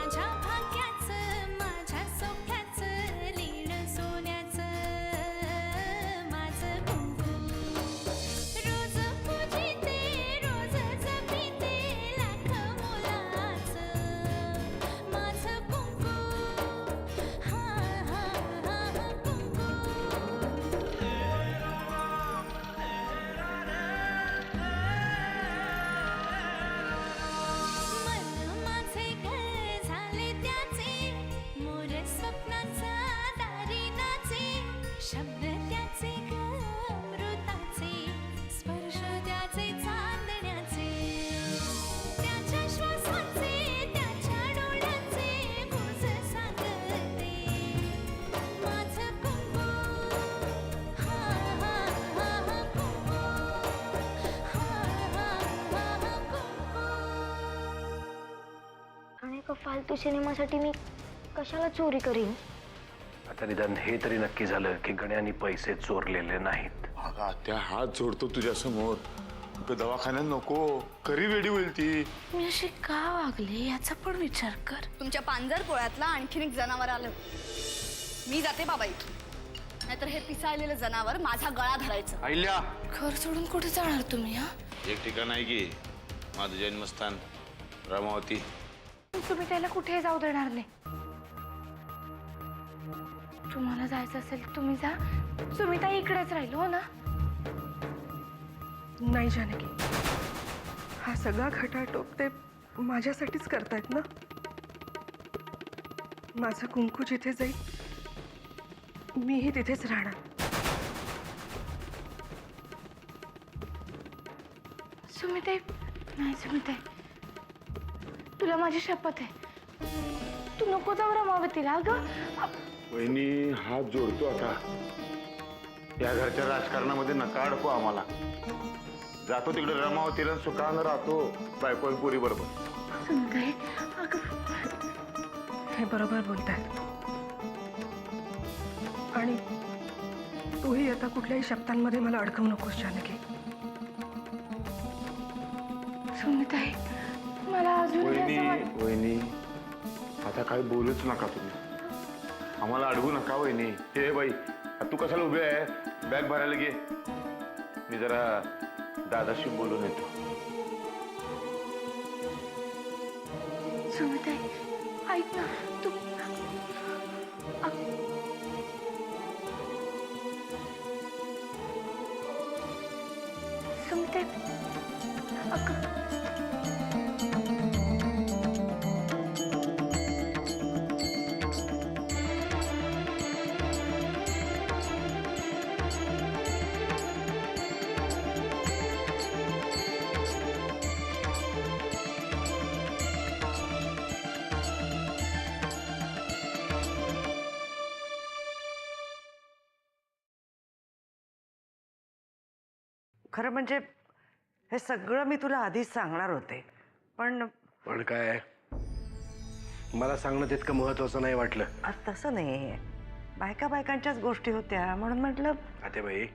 माझ्या भाग्याचं माझ्या सौख्याचं लीण सोन्याचं माझं कुंकू रोज पूजिते रोज जपिते लाख मोलाचं माझं कुंकू हा हा हा कुंकू मन माझे घर झाले त्याचे मोर स्वप्नांचा दारी नाचे शब्द त्याचे अमृताचे स्पर्श त्याचे चांदण्याचे त्याच्या श्वासाचे त्याच्या डोळ्याचे गुज सांगते माझं कुंकू हा हा हा कुंकू हा हा हा कुंकू आणि का फालतू सिनेमासाठी मी कशाला चोरी करीन? आता निदान हे तरी नक्की झालं की गण्याने पैसे चोरलेले नाहीत. अगं आत्या हात जोडतो तुझ्या समोर. दवाखान्यात नको, करी वेडी होईल ती. मी अशी का वागले याचा पण विचार कर. तुमच्या पांजर पोळ्यातला आणखीन एक जनावर आलं. मी जाते बाबा इथून, नाहीतर हे पिसाळलेलं जनावर माझा गळा धरायचं. आईल्या घर सोडून कुठे जाणार तुम्ही? हा एक ठिकाण आहे की माझं जन्मस्थान रामावती. तुम्ही त्याला कुठेही जाऊ देणार नाही. तुम्हाला जायचं असेल तुम्ही जा. तुम्ही तर इकडेच राहिलो हो ना. नाही जानकी, हा सगळा खटाटोप ते माझ्यासाठीच करतायत ना. माझं कुंकू जिथे जाईल मीही तिथेच राहणार. सुमिते, नाही सुमिते, तुला माझी शपथ आहे. तू नको जाऊ रमावतीला. ग वहिनी हात जोडतो आता. या घरच्या राजकारणामध्ये नका अडकू आम्हाला. जातो तिकडे रमावतीला सुखानं राहतो बायको पुरी बरोबर. सुमिते, अगं हे बरोबर बोलतायत. आणि तूही आता कुठल्याही शब्दांमध्ये मला अडकवू नकोस जानकी. सुमिते, मला अजून वहिनी वहिनी आता काय बोलूच नका तुम्ही. आम्हाला अडवू नका वहिनी. हे बाई तू कशाला उभी आहे? बॅग भरायला घे. मी जरा दादाशी बोलून येतो. सुमिते, ऐक ना तू. सुमिते, अगं खरं म्हणजे हे सगळं मी तुला आधीच सांगणार होते, पण काय मला सांगणं तितकं महत्वाचं नाही वाटलं. तसं नाही. बायकांच्याच गोष्टी होत्या म्हणून म्हटलं. आतेबाई,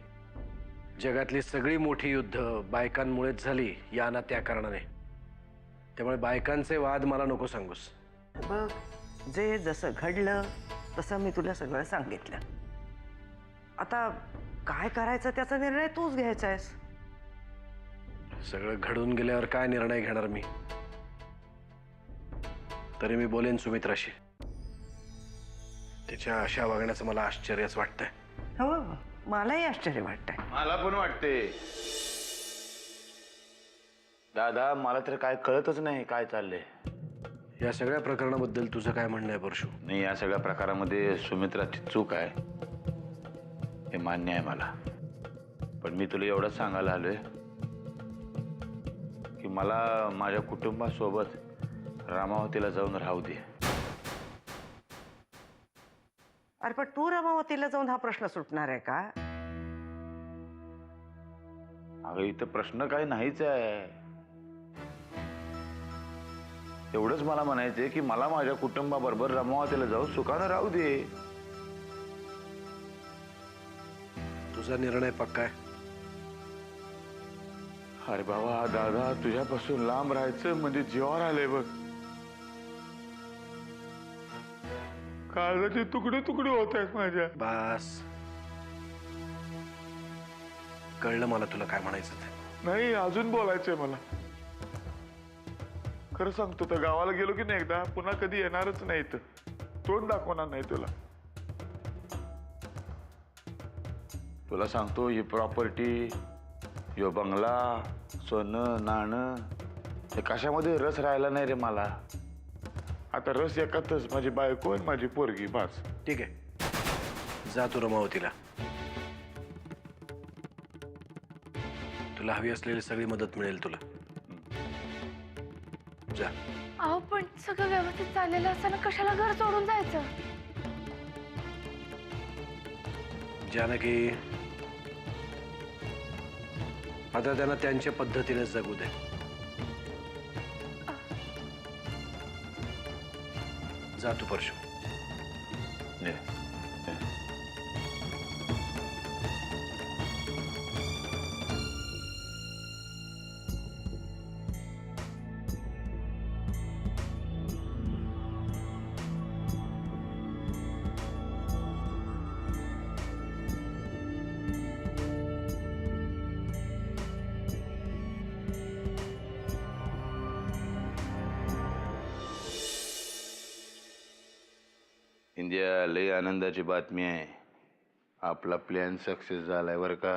जगातली सगळी मोठी युद्ध बायकांमुळेच झाली या ना त्या कारणाने. त्यामुळे बायकांचे वाद मला नको सांगूस. बघ, जे जसं घडलं तसं मी तुला सगळं सांगितलं. आता काय करायचं त्याचा निर्णय तूच घ्यायचा आहेस. सगळं घडून गेल्यावर काय निर्णय घेणार मी? तरी मी बोलेन सुमित्राशी. तिच्या अशा वागण्याचं मला आश्चर्यच वाटतंय. हो, मलाही आश्चर्य वाटतंय. मला पण वाटते दादा. मला तर काय कळतच नाही काय चाललंय. या सगळ्या प्रकरणाबद्दल तुझं काय म्हणणं आहे परशु? नाही, या सगळ्या प्रकारामध्ये सुमित्राची चूक आहे हे मान्य आहे मला. पण मी तुला एवढंच सांगायला आलोय की मला माझ्या कुटुंबासोबत रामावतीला जाऊन राहू दे. अरे पण तू रमावतीला जाऊन हा प्रश्न सुटणार आहे का? अगं इथं प्रश्न काही नाहीच आहे. एवढंच मला म्हणायचंय की मला माझ्या कुटुंबाबरोबर रमावतीला जाऊन सुखानं राहू दे. तुझा निर्णय पक्का आहे? अरे बाबा दादा, तुझ्यापासून लांब राहायचं म्हणजे जीवावर आलंय बघ. काळजाचे तुकडे तुकडे होत आहेत माझ्या. बास, कळलं मला तुला काय म्हणायचं ते. नाही, अजून बोलायचंय मला. खरं सांगतो तर गावाला गेलो की नाही एकदा, पुन्हा कधी येणारच नाही इथं. तोंड दाखवणार नाही तुला. तुला सांगतो, ही प्रॉपर्टी, यो बंगला, सोनं नाणं, हे कशामध्ये रस राहिला नाही रे मला. आता रस एकातच, माझी बायको आणि माझी पोरगी, बास. ठीक आहे, जा तू रमावतीला. तुला हवी असलेली सगळी मदत मिळेल तुला. जा. अहो पण सगळं व्यवस्थित चाललेलं असताना कशाला घर सोडून जायचं? जानकी, आता त्यांना त्यांच्या पद्धतीने जगू दे. जा तू परशु. इंडिया, लई आनंदाची बातमी आहे. आपला प्लॅन सक्सेस झालाय बरं का.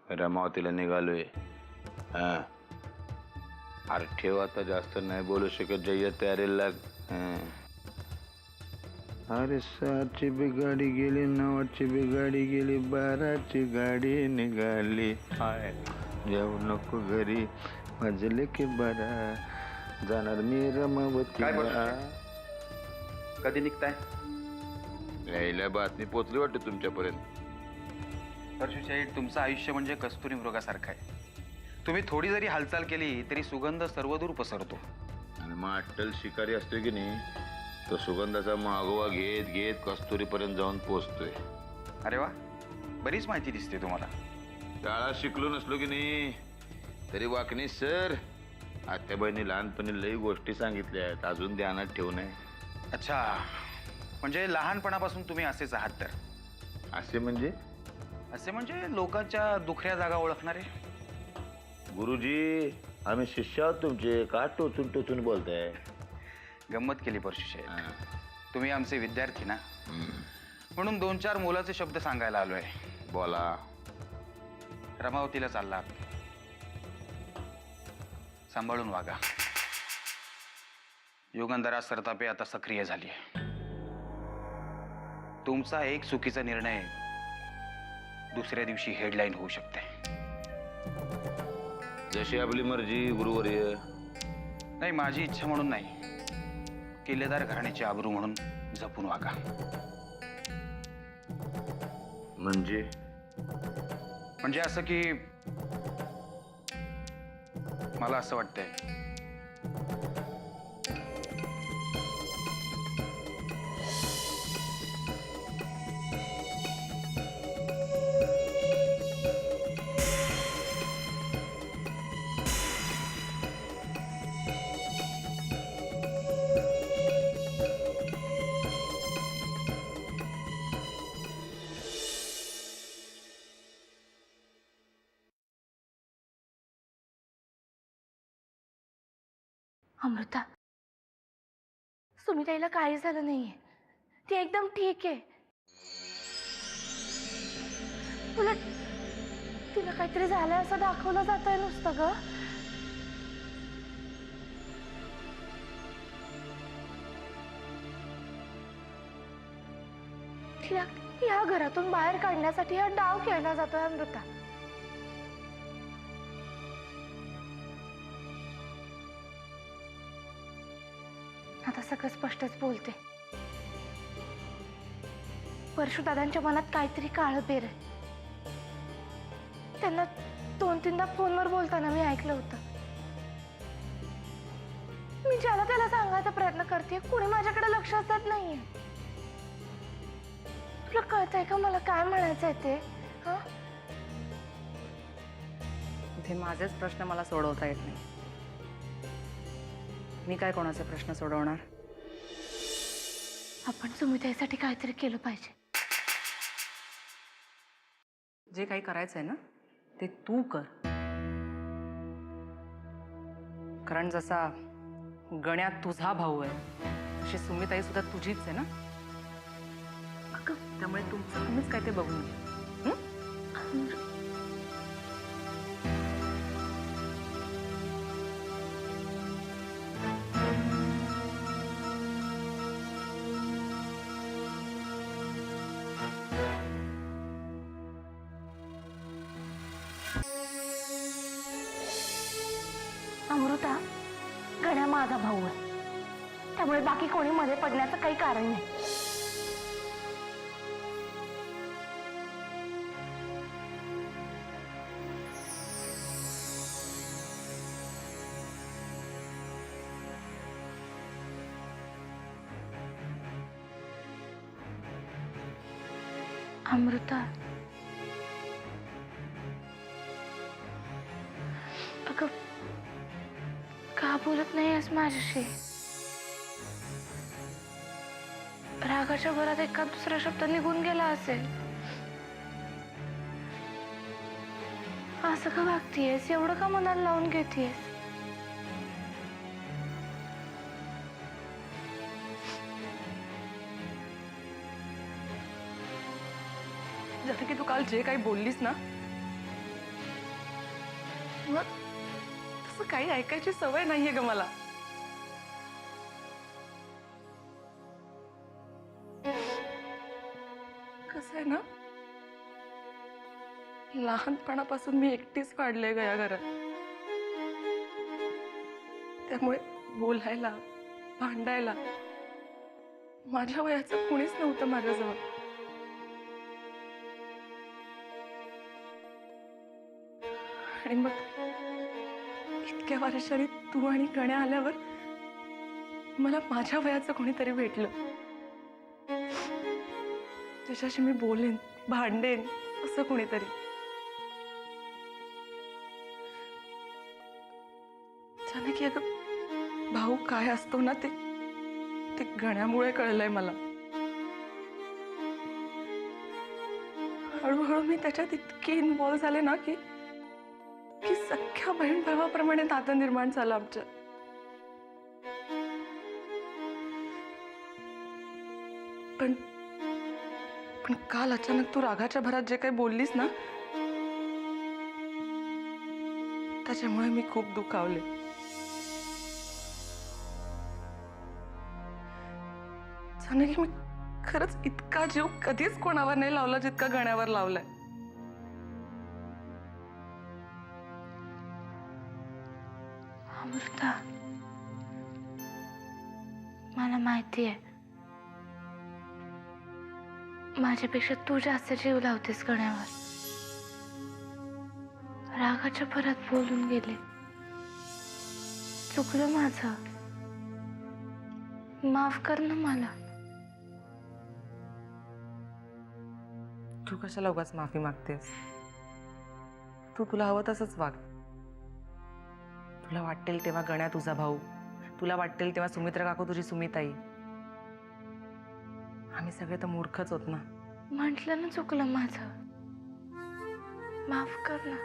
रमावतीला निघालोय. हा, अरे ठेव, आता जास्त नाही बोलू शकत. जय्या तयारीला लाग. अरे 7ची बी गाडी गेली, 9ची बी गाडी गेली, 12ची गाडी निघाली. हाय, जाऊ नको घरी, मजले की बरा, जाणार मी रमावतीला. कधी निघताय? यायला बातमी पोचली वाटते तुमच्यापर्यंत. परशु शेठ, तुमचं आयुष्य म्हणजे कस्तुरी मृगासारखं आहे. तुम्ही थोडी जरी हालचाल केली तरी सुगंध सर्वदूर पसरतो. आणि मग अट्टल शिकारी असतोय की नाही, तो सुगंधाचा मागोवा घेत घेत कस्तुरीपर्यंत जाऊन पोचतोय. अरे वा, बरीच माहिती दिसते तुम्हाला. शाळा शिकलो नसलो की नाही तरी वाकणी सर, आत्याबाईंनी लहानपणी लई गोष्टी सांगितल्या आहेत, अजून ध्यानात ठेवू नये. अच्छा, म्हणजे लहानपणापासून तुम्ही असेच आहात तर? असे म्हणजे? असे म्हणजे लोकांच्या दुखऱ्या जागा ओळखणारे. गुरुजी, आम्ही शिष्य आहोत तुमचे, का टोचून टोचून बोलताय? गंमत केली परशु शेठ. तुम्ही आमचे विद्यार्थी ना, म्हणून 2-4 मोलाचे शब्द सांगायला आलोय. बोला. रमावतीला चाललात, सांभाळून वागा. युगंधरा सरतापे आता सक्रिय झाली आहे. तुमचा एक चुकीचा निर्णय दुसऱ्या दिवशी हेडलाईन होऊ शकते. जशी आपली मर्जी गुरुवर्य. नाही, माझी इच्छा म्हणून नाही, किल्लेदार घराण्याची आबरू म्हणून जपून वागा. म्हणजे असं की मला असं वाटतंय, अमृता, सुमिताईला काही झालं नाहीये. ती एकदम ठीक आहे. उलट तिला काहीतरी झालं असं दाखवलं जातंय नुसतं ग. तिला या घरातून बाहेर काढण्यासाठी हा डाव केला जातोय अमृता. आता सगळं स्पष्टच बोलते. परशुदादांच्या मनात काहीतरी काळं पेर आहे. त्यांना 2-3दा फोनवर बोलताना मी ऐकलं होतं. मी ज्याला त्याला सांगायचा प्रयत्न करते, कोणी माझ्याकडे लक्षच देत नाहीये. तुला कळतंय का मला काय म्हणायचंय ते? हा, इथे माझेच प्रश्न मला सोडवता येत नाही. मी काय कोणाचे प्रश्न सोडवणार? आपण सुमिताईसाठी काहीतरी केलं पाहिजे. जे काही करायचंय ना ते तू कर. कारण जसा गण्यात तुझा भाऊ आहे तशी सुमिताई सुद्धा तुझीच आहे ना. त्यामुळे तुमचं तुम्हीच काय ते बघून घे. अमृता, गण्या माझा भाऊ आहे, त्यामुळे बाकी कोणी मध्ये पडण्याचं काही कारण नाही. अमृता, अगं का बोलत नाही आहेस माझ्याशी? रागाच्या भरात एखाद दुसरा शब्द निघून गेला असेल. असं का वागतीयस? एवढं का मनाला लावून घेतीयस? जसं की तू काल जे काही बोललीस ना मग तसं काही ऐकायची सवय नाहीये ग मला. कसं आहे ना, लहानपणापासून मी एकटीच वाढले ग या घरात. त्यामुळे बोलायला भांडायला माझ्या वयाचं कुणीच नव्हतं माझ्याजवळ. आणि मग इतक्या वर्षांनी तू आणि गण्या आल्यावर मला माझ्या वयाचं कोणीतरी भेटलं, त्याच्याशी मी बोलेन भांडेन असं कोणीतरी. की अगं भाऊ काय असतो ना ते गण्यामुळे कळलंय मला. हळूहळू मी त्याच्यात इतके इन्व्हॉल्व झाले ना की सख्या बहीण भावाप्रमाणे नातं निर्माण झालं आमच्या. पण काल अचानक तू रागाच्या भरात जे काही बोललीस ना त्याच्यामुळे मी खूप दुखावले. की मी खरंच इतका जीव कधीच कोणावर नाही लावला जितका गण्यावर लावलाय. अमृता, मला माहिती आहे माझ्यापेक्षा तू जास्त जीव लावतेस गण्यावर. रागाच्या भरात बोलून गेले, चुकलं माझं, माफ कर ना मला. तू कशाला उगाच माफी मागतेस? तुला हवं तसंच वाग. तुला वाटेल तेव्हा गण्या तुझा भाऊ, तुला वाटेल तेव्हा सुमित्रा काकू तुझी सुमिताई. आम्ही सगळे तर मूर्खच होत ना. म्हटलं ना चुकलं माझं, माफ कर ना.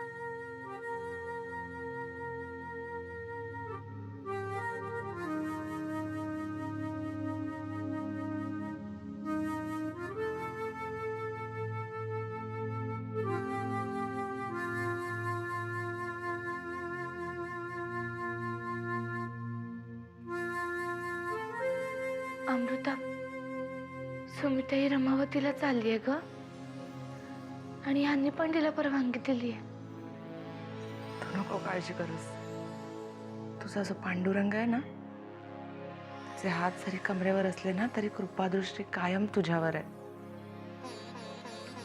अमृता, सुमिताई रमावतीला चाललीये ग, आणि यांनी पण तिला परवानगी दिलीये. तू नको काळजी करूस. तुझा जो पांडुरंग आहे ना त्याचे हात जरी कमरेवर असले ना तरी कृपादृष्टी कायम तुझ्यावर आहे.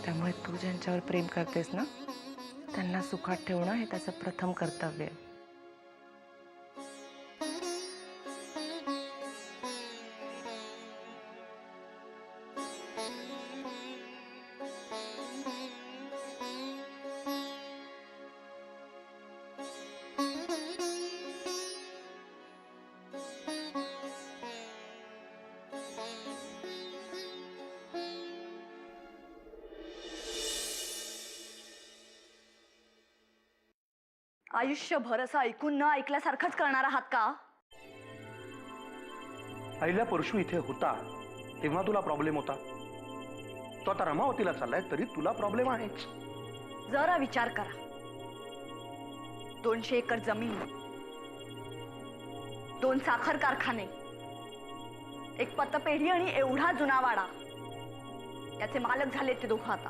त्यामुळे तू ज्यांच्यावर प्रेम करतेस ना त्यांना सुखात ठेवणं हे त्याचं प्रथम कर्तव्य आहे. आयुष्यभर असं ऐकून न ऐकल्यासारखंच करणार आहात का? पहिल्या परशु इथे होता तेव्हा तुला प्रॉब्लेम होता. तो आता रमावतीला चाललाय तरी तुला प्रॉब्लेम आहेच. जरा विचार करा. 200 एकर जमीन, 2 साखर कारखाने, एक पतपेढी आणि एवढा जुना वाडा. याचे मालक झाले ते दोघं आता.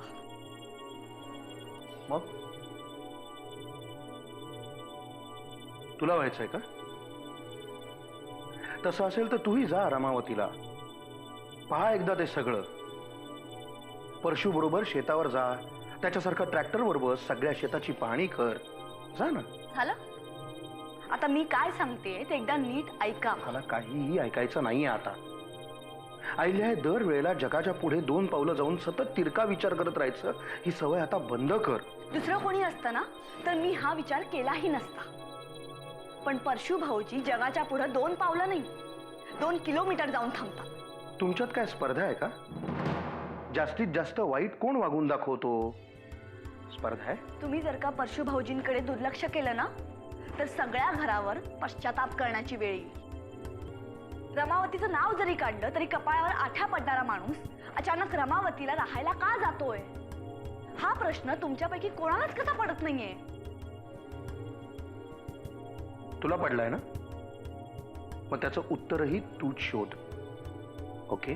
मग तुला व्हायचंय का? तसं असेल तर तूही जा रमावतीला. पहा एकदा ते सगळं. परशु बरोबर शेतावर जा, त्याच्यासारखं ट्रॅक्टरवर बस, सगळ्या शेताची पाहणी कर. जा ना. झालं? आता मी काय सांगते ते एकदा नीट ऐका. मला काहीही ऐकायचं नाहीये आता. आईल्या दर वेळेला जगाच्या पुढे 2 पावलं जाऊन सतत तिरका विचार करत राहायचं ही सवय आता बंद कर. दुसरं कोणी असतं ना तर मी हा विचार केलाही नसता. पण परशु भाऊजी जगाच्या पुढे 2 पावलं नाही, 2 किलोमीटर जाऊन थांबतात. तुमच्यात काय स्पर्धा आहे का? जास्तीत जास्त वाईट कोण वागून दाखवतो? स्पर्धा आहे? तुम्ही जर का परशु भाऊजींकडे दुर्लक्ष केलं ना तर सगळ्या घरावर पश्चाताप करण्याची वेळ येईल. रमावतीचं नाव जरी काढलं तरी कपाळावर आठ्या पडणारा माणूस अचानक रमावतीला राहायला का जातोय हा प्रश्न तुमच्यापैकी कोणालाच कसा पडत नाहीये. तुला पडलाय ना? मग त्याचं उत्तरही तूच शोध. ओके?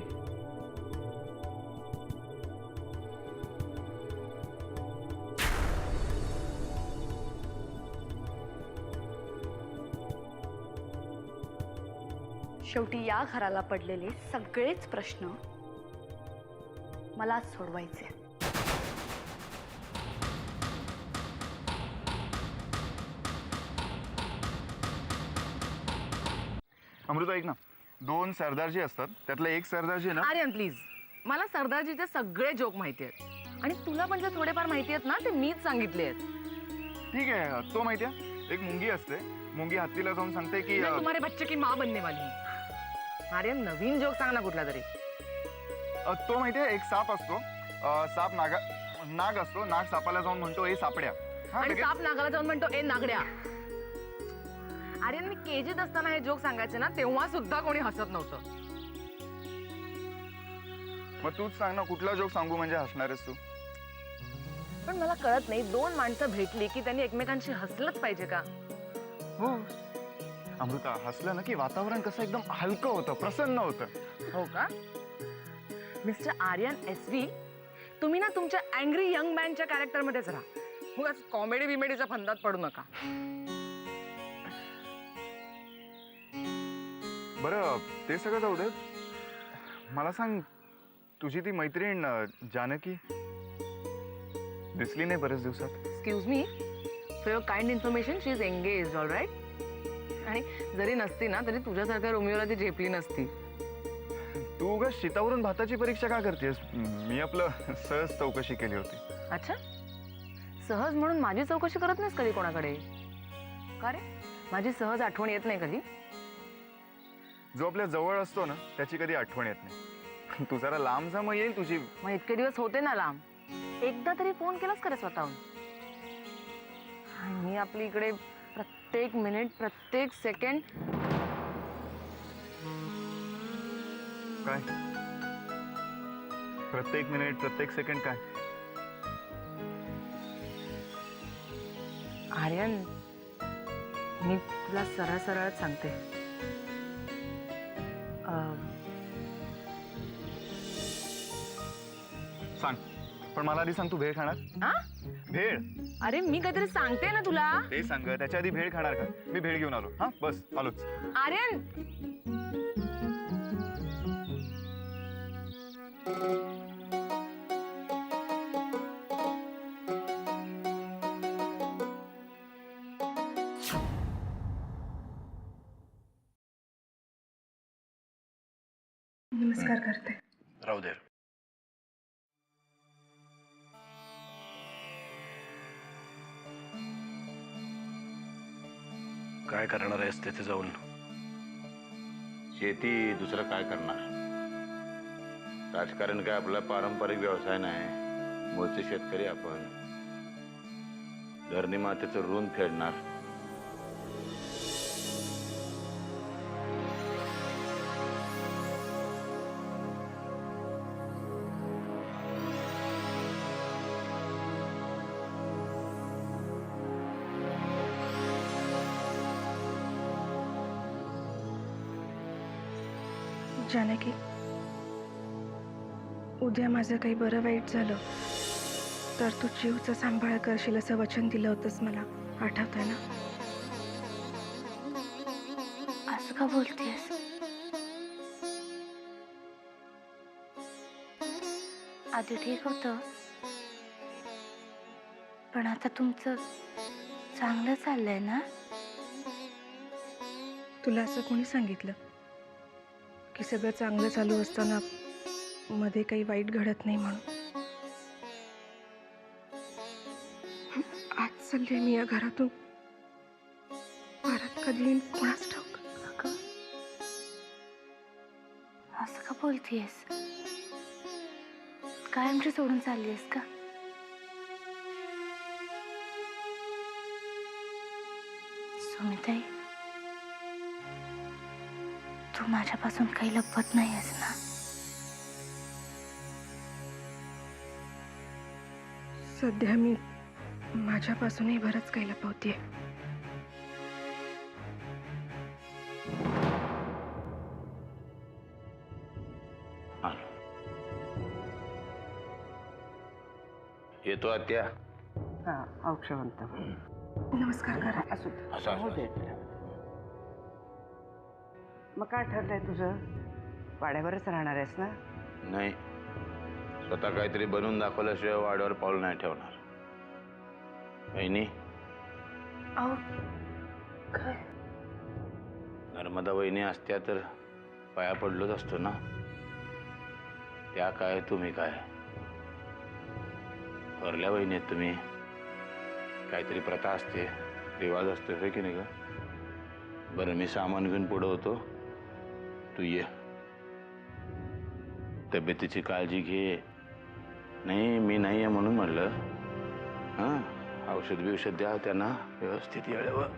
शेवटी या घराला पडलेले सगळेच प्रश्न मलाच सोडवायचे. अमृता ऐक ना, 2 सरदारजी असतात त्यातलं एक सरदारजी आहे ना. आर्यन प्लीज, मला सरदारजीचे सगळे जोक माहिती आहेत आणि तुला पण जे थोडेफार माहिती आहेत ना ते मीच सांगितले आहेत. ठीक आहे, तो माहिती आहे. एक मुंगी असते, मुंगी हत्तीला जाऊन सांगते की मैं तुम्हारे बच्चे की माँ बनने वाली हूँ. आर्यन नवीन जोक सांग ना कुठला तरी. तो माहिती आहे. एक साप असतो, साप नाग असतो, नाग सापाला जाऊन म्हणतो ए सापड्या. आणि साप नागाला जाऊन म्हणतो ए नागड्या. आर्यन मी केजीत असताना हे जोक सांगायचे ना तेव्हा सुद्धा कोणी हसत नव्हतं. मग तूच सांग ना कुठला जोक सांगू म्हणजे हसणारच तू. पण मला कळत नाही 2 माणसं भेटली की त्यांनी एकमेकांशी हसलंच पाहिजे का? हो अमृता, हसलं ना की वातावरण कसं एकदम हलकं होतं, प्रसन्न होतं. हो का? मिस्टर आर्यन SV, तुम्ही ना तुमच्या अँग्री यंग मॅनच्या कॅरेक्टरमध्येच राहा. मग कॉमेडी बिमेडीच्या फंदात पडू नका. बरं ते सगळं जाऊ दे. मला सांग, तुझी ती मैत्रीण जानकी दिसली नाही बरेच दिवसात. Excuse me, for your kind information she is engaged. All right. आणि जरी नसती ना तरी तुझ्यासारख्या रोमिओला ती झेपली नसती. तू उगाच शीतावरून भाताची परीक्षा का करतेस? मी आपलं सहज चौकशी केली होती. अच्छा, सहज म्हणून माझी चौकशी करत नाहीस कधी कोणाकडे? का रे, माझी सहज आठवण येत नाही कधी? जो आपल्या जवळ असतो ना त्याची कधी आठवण येत नाही. तू जरा लांब जा, मग येईल तुझी. मग इतके दिवस होते ना लांब, एकदा तरी फोन केलास का रे स्वतःहून? मी आपली इकडे प्रत्येक मिनिट प्रत्येक सेकंड. काय प्रत्येक मिनिट प्रत्येक सेकंड काय? आर्यन, मी तुला सरळ सरळच सांगते. सांग, पण मला आधी सांग, तू भेळ खाणार? हा? भेळ? अरे मी काहीतरी सांगते ना तुला. ते सांग, त्याच्या आधी भेळ खाणार का? मी भेळ घेऊन आलो. हा बस आलोच. आर्यन, नमस्कार करते. राहू दे. काय करणार आहेस तिथे जाऊन? शेती, दुसरं काय करणार? राजकारण काय आपला पारंपरिक व्यवसाय नाही. मूळचे शेतकरी आपण. धरणी मातेचं ऋण फेडणार. जानकी, उद्या माझं काही बरं वाईट झालं तर तू जीवचा सांभाळ करशील असं वचन दिलं होतंस मला, आठवतंय ना? असं का बोलतेस? आधी ठीक होतं, पण आता तुमचं चांगलं चाललंय ना? तुला असं कोणी सांगितलं की सगळं चांगलं चालू असताना मध्ये काही वाईट घडत नाही म्हणून? आज चालले मी या घरातून, परत कधी येईन कोणाच ठाऊक. अगं, असं का बोलतेस? काय आमची सोडून चाललीस का? सुमिताई, तू माझ्यापासून काही लपवत नाहीयेस ना? सध्या मी माझ्यापासूनही बरंच काही लपवतेय. येतो आत्या. हा, औक्षवंत. नमस्कार करा. असू दे. असं होऊ दे. मग काय ठरलंय तुझं? वाड्यावरच राहणार आहेस ना? नाही, स्वतः काहीतरी बनवून दाखवल्याशिवाय वाड्यावर पाऊल नाही ठेवणार. वहिनी, अहो, काय? नर्मदा वहिनी असत्या तर पाया पडलोच असतो ना. त्या काय तुम्ही काय, थोरल्या वहिनी आहेत तुम्ही. काहीतरी प्रथा असते, रिवाज असते, होय की नाही ग? बरं, मी सामान घेऊन पुढं होतो, तू ये. तब्येतीची काळजी घे. नाही, मी नाही आहे म्हणून म्हणलं. हां, औषध बिवषध द्या त्यांना व्यवस्थित वेळेवर.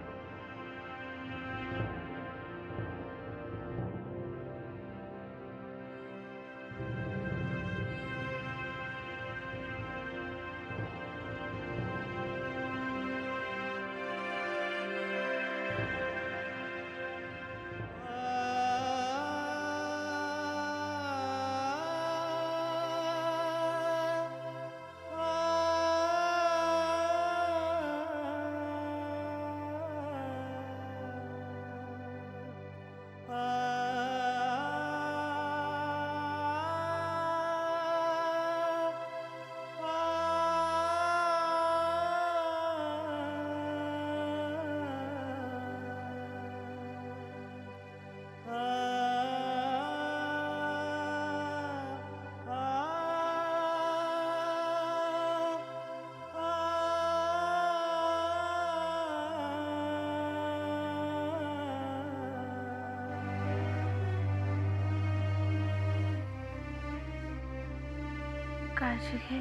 काळजी घे.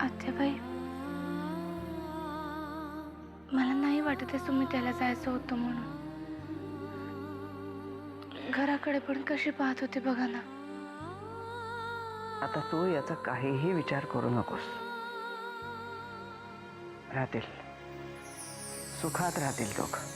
आत्याबाई, मला नाही वाटत आहे सुमित्याला जायचं होतं म्हणून. घराकडे पण कशी पाहत होते बघा ना. आता तू याचा काहीही विचार करू नकोस. राहतील, सुखात राहतील दोघं.